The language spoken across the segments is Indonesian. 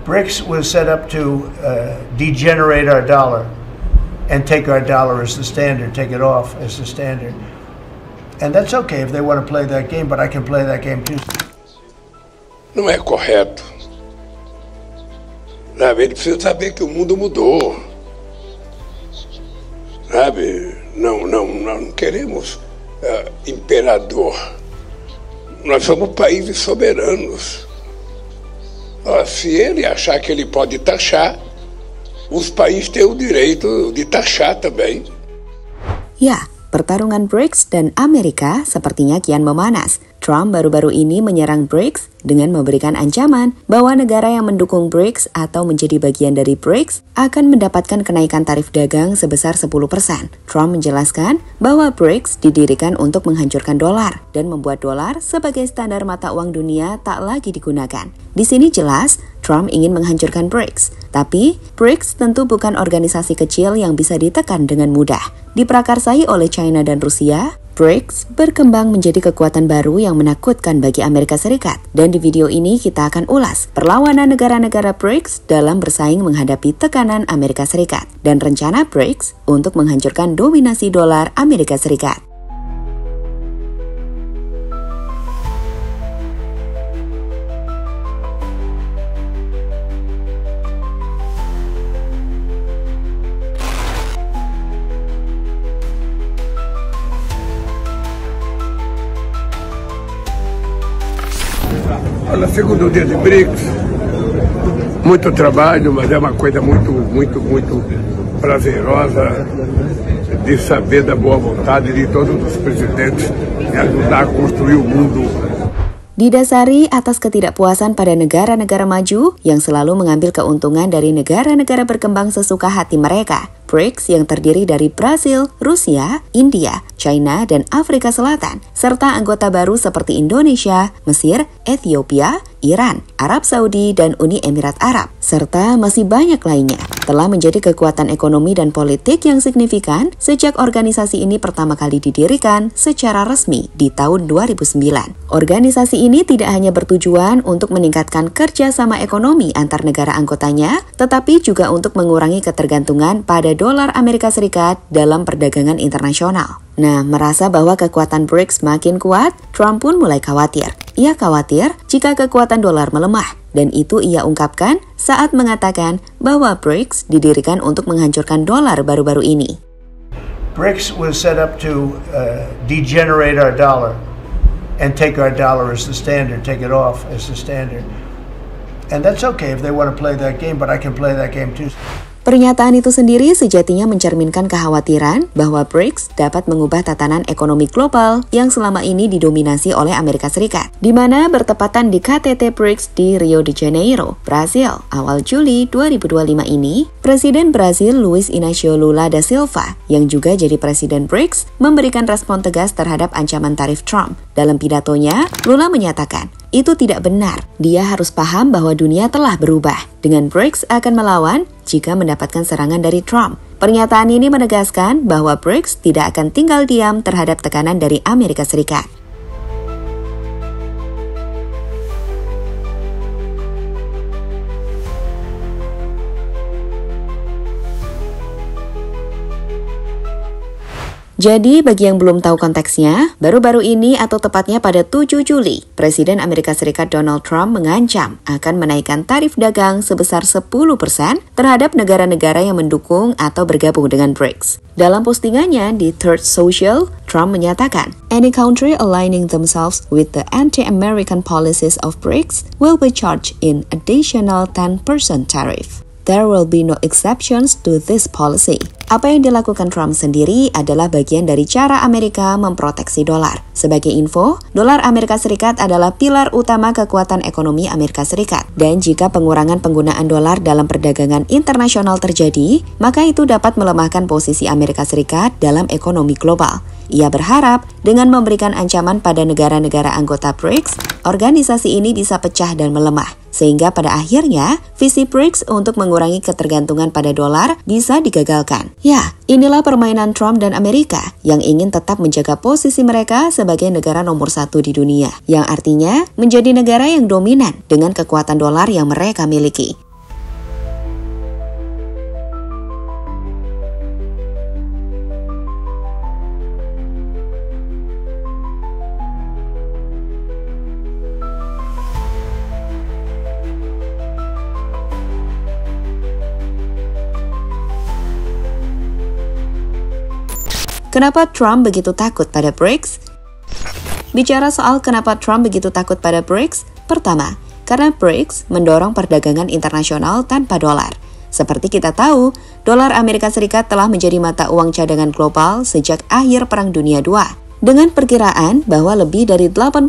BRICS was set up to degenerate our dollar and take our dollar as the standard, take it off as the standard. And that's okay if they want to play that game, but I can play that game too. Não é correto. Sabe, ele precisa saber que o mundo mudou. Sabe, não queremos imperador. Nós somos países soberanos. Se ele achar que ele pode taxar, os países têm o direito de taxar também. Ya, pertarungan BRICS dan Amerika sepertinya kian memanas. Trump baru-baru ini menyerang BRICS dengan memberikan ancaman bahwa negara yang mendukung BRICS atau menjadi bagian dari BRICS akan mendapatkan kenaikan tarif dagang sebesar 10%. Trump menjelaskan bahwa BRICS didirikan untuk menghancurkan dolar dan membuat dolar sebagai standar mata uang dunia tak lagi digunakan. Di sini jelas Trump ingin menghancurkan BRICS, tapi BRICS tentu bukan organisasi kecil yang bisa ditekan dengan mudah. Diprakarsai oleh China dan Rusia, BRICS berkembang menjadi kekuatan baru yang menakutkan bagi Amerika Serikat. Dan di video ini kita akan ulas perlawanan negara-negara BRICS dalam bersaing menghadapi tekanan Amerika Serikat dan rencana BRICS untuk menghancurkan dominasi dolar Amerika Serikat. Olha, segundo dia de BRICS, muito trabalho, mas é uma coisa muito prazerosa de saber da boa vontade de todos os presidentes em ajudar a construir o mundo. Didasari atas ketidakpuasan pada negara-negara maju yang selalu mengambil keuntungan dari negara-negara berkembang sesuka hati mereka. BRICS yang terdiri dari Brasil, Rusia, India, China, dan Afrika Selatan, serta anggota baru seperti Indonesia, Mesir, Ethiopia, Iran, Arab Saudi, dan Uni Emirat Arab, serta masih banyak lainnya, telah menjadi kekuatan ekonomi dan politik yang signifikan sejak organisasi ini pertama kali didirikan secara resmi di tahun 2009. Organisasi ini tidak hanya bertujuan untuk meningkatkan kerjasama ekonomi antar negara anggotanya, tetapi juga untuk mengurangi ketergantungan pada dolar Amerika Serikat dalam perdagangan internasional. Nah, merasa bahwa kekuatan BRICS makin kuat, Trump pun mulai khawatir. Ia khawatir jika kekuatan dolar melemah, dan itu ia ungkapkan saat mengatakan bahwa BRICS didirikan untuk menghancurkan dolar baru-baru ini. BRICS was set up to degenerate our dollar and take our dollar as the standard, take it off as the standard. And that's okay if they want to play that game, but I can play that game too. Pernyataan itu sendiri sejatinya mencerminkan kekhawatiran bahwa BRICS dapat mengubah tatanan ekonomi global yang selama ini didominasi oleh Amerika Serikat, di mana bertepatan di KTT BRICS di Rio de Janeiro, Brasil, awal Juli 2025 ini, Presiden Brasil Luiz Inácio Lula da Silva, yang juga jadi Presiden BRICS, memberikan respon tegas terhadap ancaman tarif Trump. Dalam pidatonya, Lula menyatakan, itu tidak benar. Dia harus paham bahwa dunia telah berubah. Dengan BRICS akan melawan jika mendapatkan serangan dari Trump. Pernyataan ini menegaskan bahwa BRICS tidak akan tinggal diam terhadap tekanan dari Amerika Serikat. Jadi, bagi yang belum tahu konteksnya, baru-baru ini atau tepatnya pada 7 Juli, Presiden Amerika Serikat Donald Trump mengancam akan menaikkan tarif dagang sebesar 10% terhadap negara-negara yang mendukung atau bergabung dengan BRICS. Dalam postingannya di Truth Social, Trump menyatakan, "Any country aligning themselves with the anti-American policies of BRICS will be charged an additional 10% tariff. There will be no exceptions to this policy." Apa yang dilakukan Trump sendiri adalah bagian dari cara Amerika memproteksi dolar. Sebagai info, dolar Amerika Serikat adalah pilar utama kekuatan ekonomi Amerika Serikat. Dan jika pengurangan penggunaan dolar dalam perdagangan internasional terjadi, maka itu dapat melemahkan posisi Amerika Serikat dalam ekonomi global. Ia berharap dengan memberikan ancaman pada negara-negara anggota BRICS, organisasi ini bisa pecah dan melemah. Sehingga pada akhirnya, visi BRICS untuk mengurangi ketergantungan pada dolar bisa digagalkan. Ya, inilah permainan Trump dan Amerika yang ingin tetap menjaga posisi mereka sebagai negara nomor 1 di dunia, yang artinya menjadi negara yang dominan dengan kekuatan dolar yang mereka miliki. Kenapa Trump begitu takut pada BRICS? Bicara soal kenapa Trump begitu takut pada BRICS, pertama, karena BRICS mendorong perdagangan internasional tanpa dolar. Seperti kita tahu, dolar Amerika Serikat telah menjadi mata uang cadangan global sejak akhir Perang Dunia II. Dengan perkiraan bahwa lebih dari 80%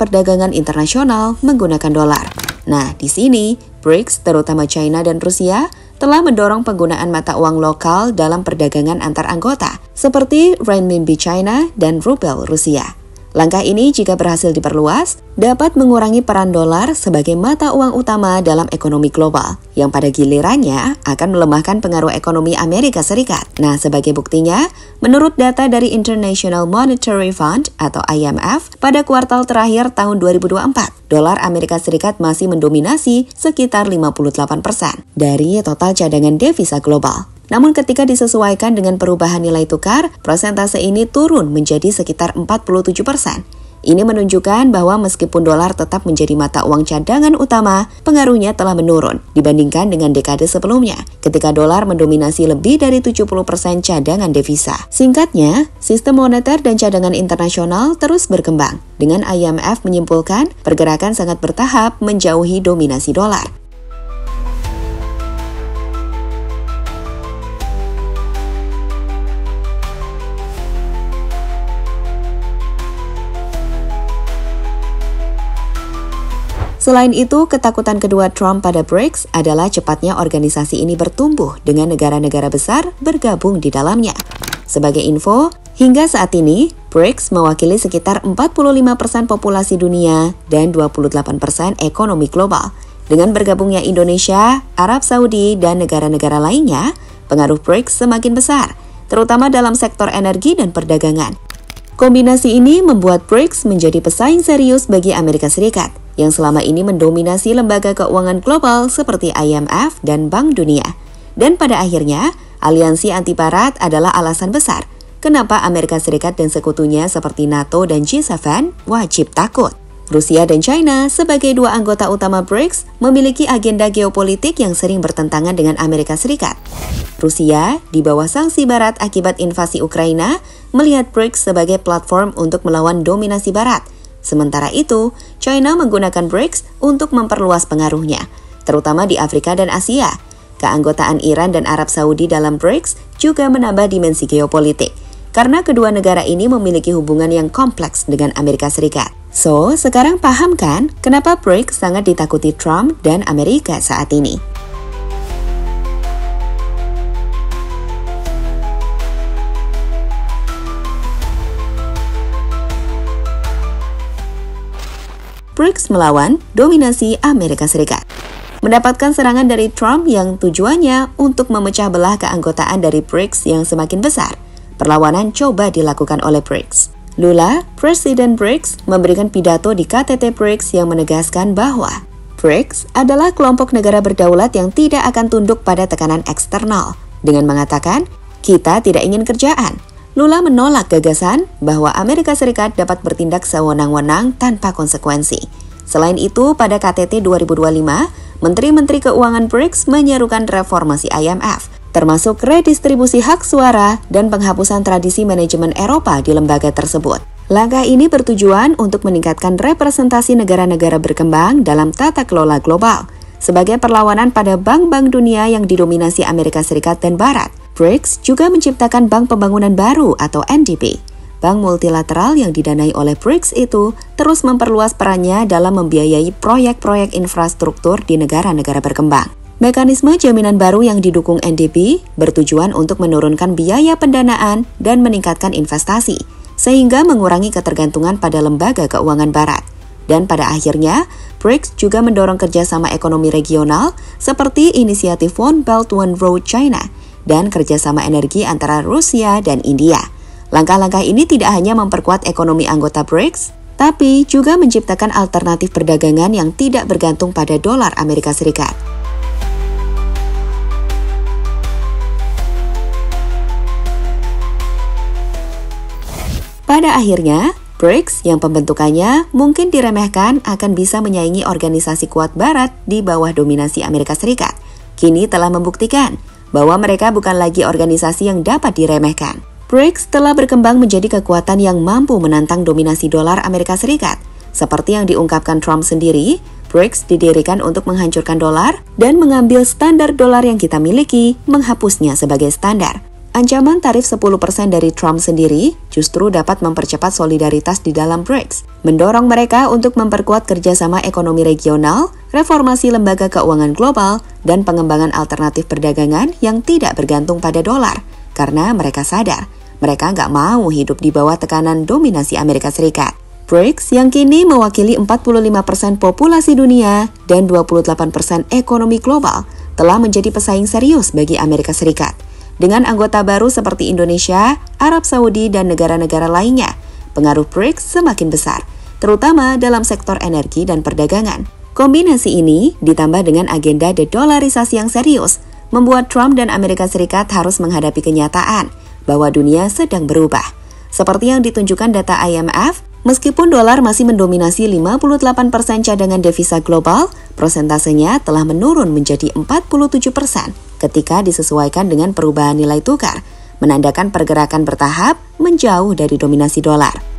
perdagangan internasional menggunakan dolar. Nah, di sini, BRICS, terutama China dan Rusia, telah mendorong penggunaan mata uang lokal dalam perdagangan antar anggota, seperti renminbi China dan rubel Rusia. Langkah ini jika berhasil diperluas, dapat mengurangi peran dolar sebagai mata uang utama dalam ekonomi global, yang pada gilirannya akan melemahkan pengaruh ekonomi Amerika Serikat. Nah, sebagai buktinya, menurut data dari International Monetary Fund atau IMF, pada kuartal terakhir tahun 2024, dolar Amerika Serikat masih mendominasi sekitar 58% dari total cadangan devisa global. Namun ketika disesuaikan dengan perubahan nilai tukar, persentase ini turun menjadi sekitar 47%. Ini menunjukkan bahwa meskipun dolar tetap menjadi mata uang cadangan utama, pengaruhnya telah menurun dibandingkan dengan dekade sebelumnya, ketika dolar mendominasi lebih dari 70% cadangan devisa. Singkatnya, sistem moneter dan cadangan internasional terus berkembang, dengan IMF menyimpulkan pergerakan sangat bertahap menjauhi dominasi dolar. Selain itu, ketakutan kedua Trump pada BRICS adalah cepatnya organisasi ini bertumbuh dengan negara-negara besar bergabung di dalamnya. Sebagai info, hingga saat ini, BRICS mewakili sekitar 45% populasi dunia dan 28% ekonomi global. Dengan bergabungnya Indonesia, Arab Saudi, dan negara-negara lainnya, pengaruh BRICS semakin besar, terutama dalam sektor energi dan perdagangan. Kombinasi ini membuat BRICS menjadi pesaing serius bagi Amerika Serikat, yang selama ini mendominasi lembaga keuangan global seperti IMF dan Bank Dunia. Dan pada akhirnya, aliansi anti-barat adalah alasan besar kenapa Amerika Serikat dan sekutunya seperti NATO dan G7 wajib takut. Rusia dan China sebagai dua anggota utama BRICS memiliki agenda geopolitik yang sering bertentangan dengan Amerika Serikat. Rusia, di bawah sanksi barat akibat invasi Ukraina, melihat BRICS sebagai platform untuk melawan dominasi barat. Sementara itu, China menggunakan BRICS untuk memperluas pengaruhnya, terutama di Afrika dan Asia. Keanggotaan Iran dan Arab Saudi dalam BRICS juga menambah dimensi geopolitik, karena kedua negara ini memiliki hubungan yang kompleks dengan Amerika Serikat. So, sekarang paham kan kenapa BRICS sangat ditakuti Trump dan Amerika saat ini? BRICS melawan dominasi Amerika Serikat. Mendapatkan serangan dari Trump yang tujuannya untuk memecah belah keanggotaan dari BRICS yang semakin besar, perlawanan coba dilakukan oleh BRICS. Lula, Presiden BRICS, memberikan pidato di KTT BRICS yang menegaskan bahwa BRICS adalah kelompok negara berdaulat yang tidak akan tunduk pada tekanan eksternal. Dengan mengatakan, kita tidak ingin kerjaan. Lula menolak gagasan bahwa Amerika Serikat dapat bertindak sewenang-wenang tanpa konsekuensi. Selain itu, pada KTT 2025, Menteri-Menteri Keuangan BRICS menyerukan reformasi IMF, termasuk redistribusi hak suara dan penghapusan tradisi manajemen Eropa di lembaga tersebut. Langkah ini bertujuan untuk meningkatkan representasi negara-negara berkembang dalam tata kelola global, sebagai perlawanan pada bank-bank dunia yang didominasi Amerika Serikat dan Barat. BRICS juga menciptakan Bank Pembangunan Baru atau NDB. Bank multilateral yang didanai oleh BRICS itu terus memperluas perannya dalam membiayai proyek-proyek infrastruktur di negara-negara berkembang. Mekanisme jaminan baru yang didukung NDB bertujuan untuk menurunkan biaya pendanaan dan meningkatkan investasi, sehingga mengurangi ketergantungan pada lembaga keuangan Barat. Dan pada akhirnya, BRICS juga mendorong kerjasama ekonomi regional seperti inisiatif One Belt One Road China dan kerjasama energi antara Rusia dan India. Langkah-langkah ini tidak hanya memperkuat ekonomi anggota BRICS, tapi juga menciptakan alternatif perdagangan yang tidak bergantung pada dolar Amerika Serikat. Pada akhirnya, BRICS yang pembentukannya mungkin diremehkan akan bisa menyaingi organisasi kuat Barat di bawah dominasi Amerika Serikat. Kini telah membuktikan bahwa mereka bukan lagi organisasi yang dapat diremehkan. BRICS telah berkembang menjadi kekuatan yang mampu menantang dominasi dolar Amerika Serikat. Seperti yang diungkapkan Trump sendiri, BRICS didirikan untuk menghancurkan dolar dan mengambil standar dolar yang kita miliki, menghapusnya sebagai standar. Ancaman tarif 10% dari Trump sendiri justru dapat mempercepat solidaritas di dalam BRICS, mendorong mereka untuk memperkuat kerjasama ekonomi regional, reformasi lembaga keuangan global, dan pengembangan alternatif perdagangan yang tidak bergantung pada dolar, karena mereka sadar mereka nggak mau hidup di bawah tekanan dominasi Amerika Serikat. BRICS yang kini mewakili 45% populasi dunia dan 28% ekonomi global telah menjadi pesaing serius bagi Amerika Serikat. Dengan anggota baru seperti Indonesia, Arab Saudi, dan negara-negara lainnya, pengaruh BRICS semakin besar, terutama dalam sektor energi dan perdagangan. Kombinasi ini ditambah dengan agenda dedolarisasi yang serius, membuat Trump dan Amerika Serikat harus menghadapi kenyataan bahwa dunia sedang berubah. Seperti yang ditunjukkan data IMF, meskipun dolar masih mendominasi 58% cadangan devisa global, persentasenya telah menurun menjadi 47% ketika disesuaikan dengan perubahan nilai tukar, menandakan pergerakan bertahap menjauh dari dominasi dolar.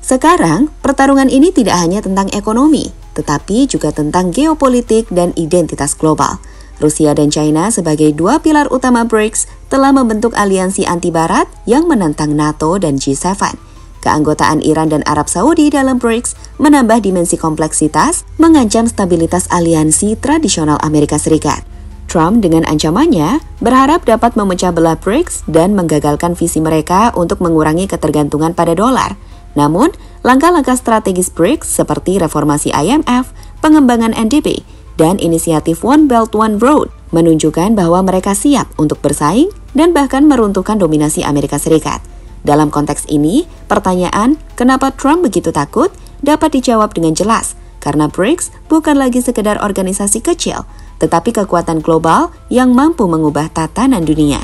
Sekarang, pertarungan ini tidak hanya tentang ekonomi, tetapi juga tentang geopolitik dan identitas global. Rusia dan China sebagai dua pilar utama BRICS telah membentuk aliansi anti-barat yang menantang NATO dan G7. Keanggotaan Iran dan Arab Saudi dalam BRICS menambah dimensi kompleksitas, mengancam stabilitas aliansi tradisional Amerika Serikat. Trump dengan ancamannya berharap dapat memecah belah BRICS dan menggagalkan visi mereka untuk mengurangi ketergantungan pada dolar. Namun, langkah-langkah strategis BRICS seperti reformasi IMF, pengembangan NDP, dan inisiatif One Belt One Road menunjukkan bahwa mereka siap untuk bersaing dan bahkan meruntuhkan dominasi Amerika Serikat. Dalam konteks ini, pertanyaan kenapa Trump begitu takut dapat dijawab dengan jelas, karena BRICS bukan lagi sekedar organisasi kecil, tetapi kekuatan global yang mampu mengubah tatanan dunia.